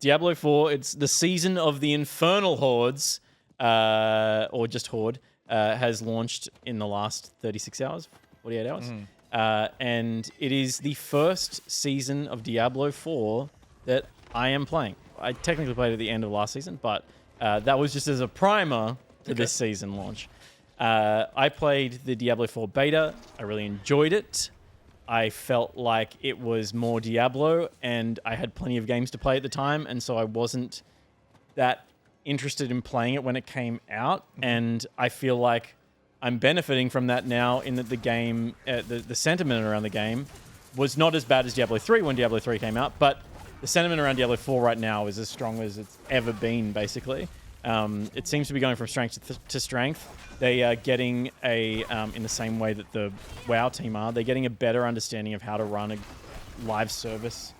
Diablo 4, it's the season of the Infernal Hordes, or just Horde, has launched in the last 36 hours, 48 hours. And it is the first season of Diablo 4 that I am playing. I technically played at the end of last season, but that was just as a primer to this season launch. I played the Diablo 4 beta. I really enjoyed it. I felt like it was more Diablo, and I had plenty of games to play at the time, and so I wasn't that interested in playing it when it came out. And I feel like I'm benefiting from that now in that the game, the sentiment around the game was not as bad as Diablo 3 when Diablo 3 came out, but the sentiment around Diablo 4 right now is as strong as it's ever been, basically. It seems to be going from strength to strength. They are getting in the same way that the WoW team are, they're getting a better understanding of how to run a live service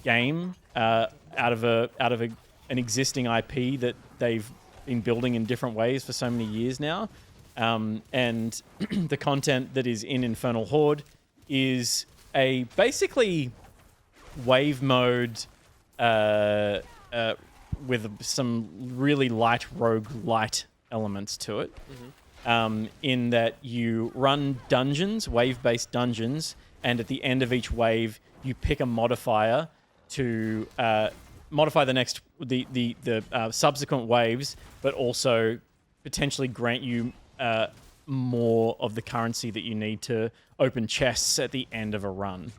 game out of an existing IP that they've been building in different ways for so many years now. And the content that is in Infernal Horde is a basically wave mode with some really light roguelite elements to it. In that you run dungeons, wave-based dungeons, and at the end of each wave, you pick a modifier to modify the subsequent waves, but also potentially grant you more of the currency that you need to open chests at the end of a run.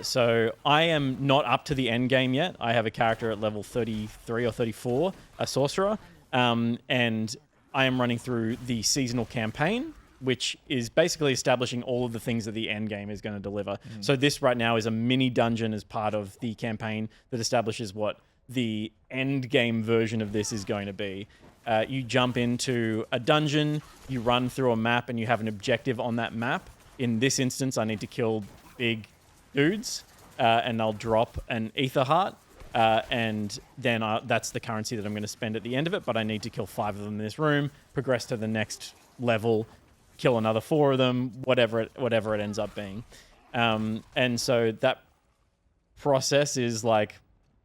So I am not up to the end game yet. I have a character at level 33 or 34, a sorcerer, and I am running through the seasonal campaign, which is basically establishing all of the things that the end game is going to deliver. So this right now is a mini dungeon as part of the campaign that establishes what the end game version of this is going to be. You jump into a dungeon, you run through a map, and you have an objective on that map. In this instance, I need to kill big dudes, and I'll drop an ether heart, and then that's the currency that I'm going to spend at the end of it, but I need to kill 5 of them in this room, progress to the next level, kill another 4 of them, whatever it ends up being. And so that process is like,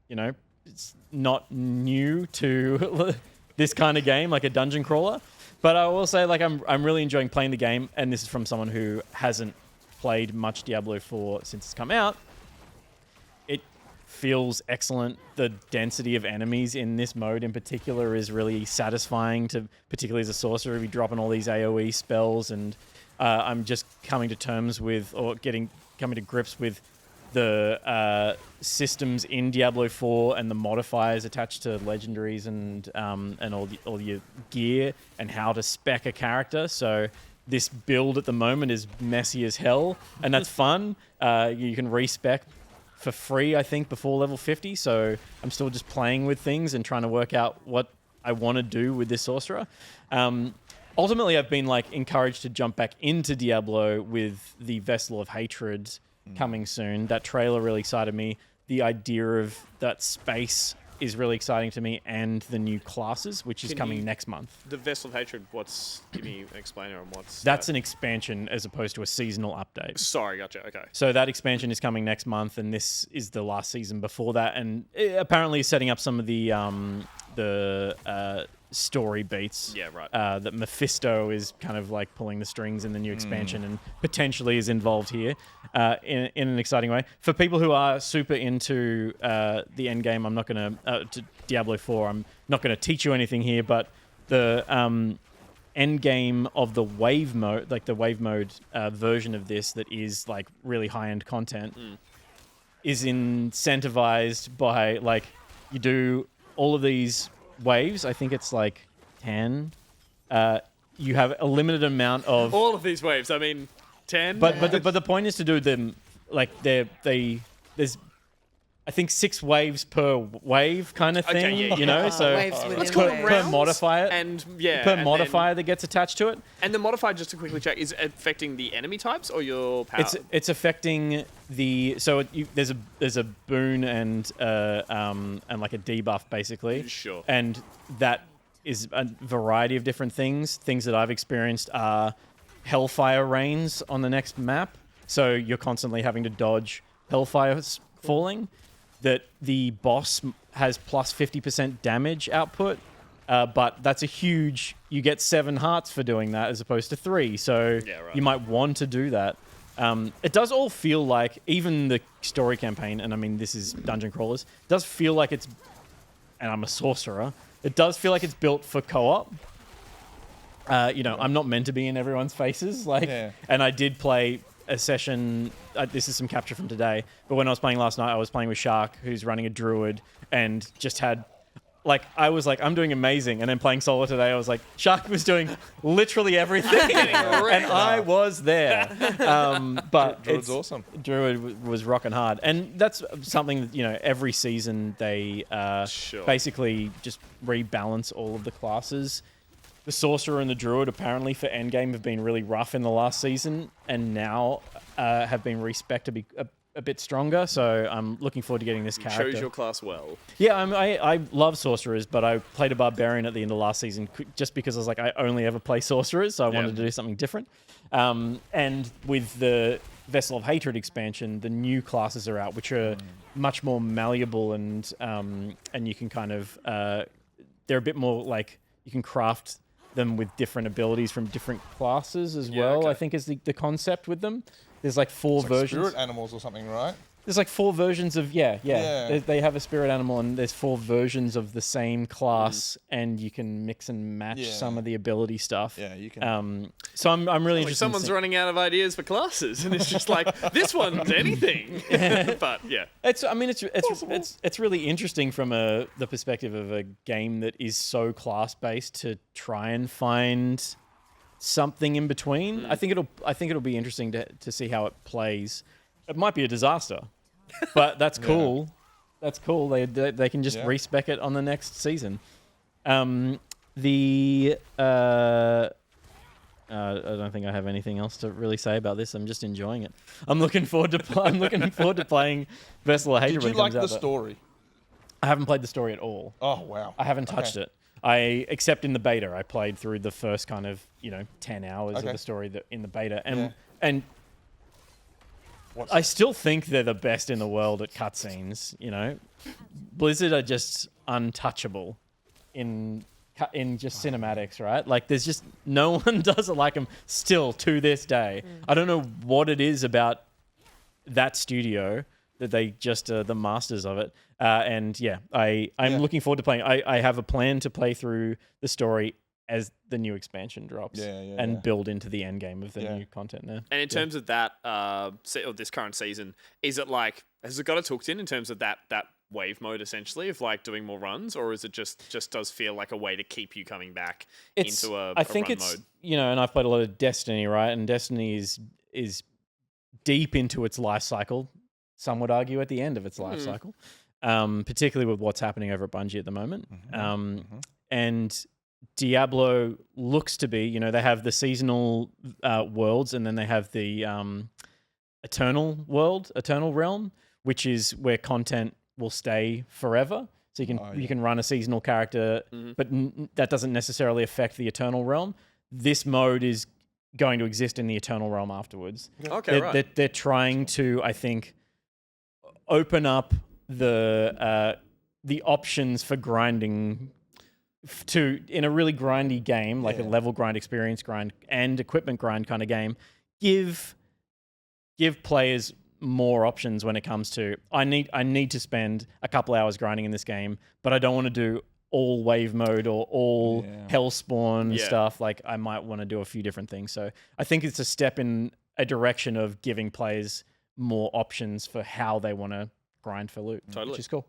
it's not new to this kind of game, like a dungeon crawler. But I will say, like, I'm really enjoying playing the game, and this is from someone who hasn't played much Diablo 4 since it's come out. It feels excellent. The density of enemies in this mode in particular is really satisfying, particularly as a sorcerer, be dropping all these AoE spells, and I'm just coming to grips with the systems in Diablo 4 and the modifiers attached to legendaries and all your gear and how to spec a character. So this build at the moment is messy as hell, and that's fun. You can respec for free, I think, before level 50. So I'm still just playing with things and trying to work out what I want to do with this sorcerer. Ultimately, I've been encouraged to jump back into Diablo with the Vessel of Hatred coming soon. That trailer really excited me. The idea of that space is really exciting to me, and the new classes, which is coming next month. The Vessel of Hatred, give me an explainer on what's... That's an expansion as opposed to a seasonal update. Sorry, gotcha, okay. So that expansion is coming next month, and this is the last season before that, and it apparently is setting up some of the story beats. Yeah, right. That Mephisto is kind of pulling the strings in the new expansion and potentially is involved here in an exciting way. For people who are super into the end game, I'm not going to Diablo 4. I'm not going to teach you anything here, but the end game of the wave mode, the wave mode version of this that is really high end content, is incentivized by you do all of these waves. I think it's 10. You have a limited amount of all of these waves. I mean, 10. But the point is to do them there's I think 6 waves per wave kind of thing. Okay, yeah. So Let's call them per rounds. modifier Per modifier that gets attached to it. And the modifier, just to quickly check, is affecting the enemy types or your power? It's affecting there's a boon and a debuff basically. Sure. And that is a variety of different things. Things that I've experienced are hellfire rains on the next map, so you're constantly having to dodge hellfire falling. that the boss has plus 50% damage output, but that's a huge... You get 7 hearts for doing that as opposed to 3, so you might want to do that. It does all feel like, even the story campaign, and I mean, this is Dungeon Crawlers, does feel like it's... And I'm a sorcerer. It does feel like it's built for co-op. I'm not meant to be in everyone's faces. And I did play a session... this is some capture from today, but when I was playing last night, I was playing with Shark, who's running a druid, and just had... I was like, I'm doing amazing. And then playing solo today, I was like, Shark was doing literally everything. And I was there. But Druid's awesome. Druid was rocking hard. And that's something that, every season they basically just rebalance all of the classes. The Sorcerer and the Druid, apparently, for Endgame, have been really rough in the last season. And now have been respec'd to be a bit stronger, so I'm looking forward to getting this character. Chose your class well. Yeah, I love sorcerers, but I played a barbarian at the end of last season just because I was like, I only ever play sorcerers, so I wanted to do something different. And with the Vessel of Hatred expansion, the new classes are out, which are much more malleable and you can kind of they're a bit more like you can craft them with different abilities from different classes as well. Okay. I think is the concept with them. There's like 4 versions. Spirit animals or something, right? There's like 4 versions of They have a spirit animal, and there's 4 versions of the same class, and you can mix and match some of the ability stuff. Yeah, you can. So I'm really interested. Someone's running out of ideas for classes, and it's just like this one's anything. But yeah, it's really interesting from the perspective of a game that is so class based to try and find something in between. I think it'll be interesting to see how it plays. It might be a disaster, but that's cool. That's cool. They can just respec it on the next season. I don't think I have anything else to really say about this. I'm just enjoying it. I'm looking forward to playing Vessel of Hatred. Did you like the story? I haven't played the story at all. Oh wow! I haven't touched it. Except in the beta, I played through the first kind of 10 hours of the story in the beta, and I still think they're the best in the world at cutscenes. Blizzard are just untouchable in just cinematics, right? Like there's just no one does it like them still to this day. I don't know what it is about that studio that they just are the masters of it. I'm looking forward to playing. I have a plan to play through the story as the new expansion drops and build into the end game of the new content there. And in terms of that, or this current season, is it has it got its hooked in terms of that wave mode essentially of doing more runs, or is it just does feel like a way to keep you coming back into a run mode? And I've played a lot of Destiny, right? And Destiny is deep into its life cycle. Some would argue at the end of its life cycle, particularly with what's happening over at Bungie at the moment. And Diablo looks to be, they have the seasonal worlds, and then they have the eternal realm, which is where content will stay forever. So you can run a seasonal character, but that doesn't necessarily affect the eternal realm. This mode is going to exist in the eternal realm afterwards. Okay, they're trying to, I think, open up the options for grinding in a really grindy game, like a level grind, experience grind, and equipment grind kind of game. Give players more options when it comes to I need to spend a couple hours grinding in this game, but I don't want to do all wave mode or all hellspawn stuff. Like I might want to do a few different things. So I think it's a step in a direction of giving players more options for how they want to grind for loot, which is cool.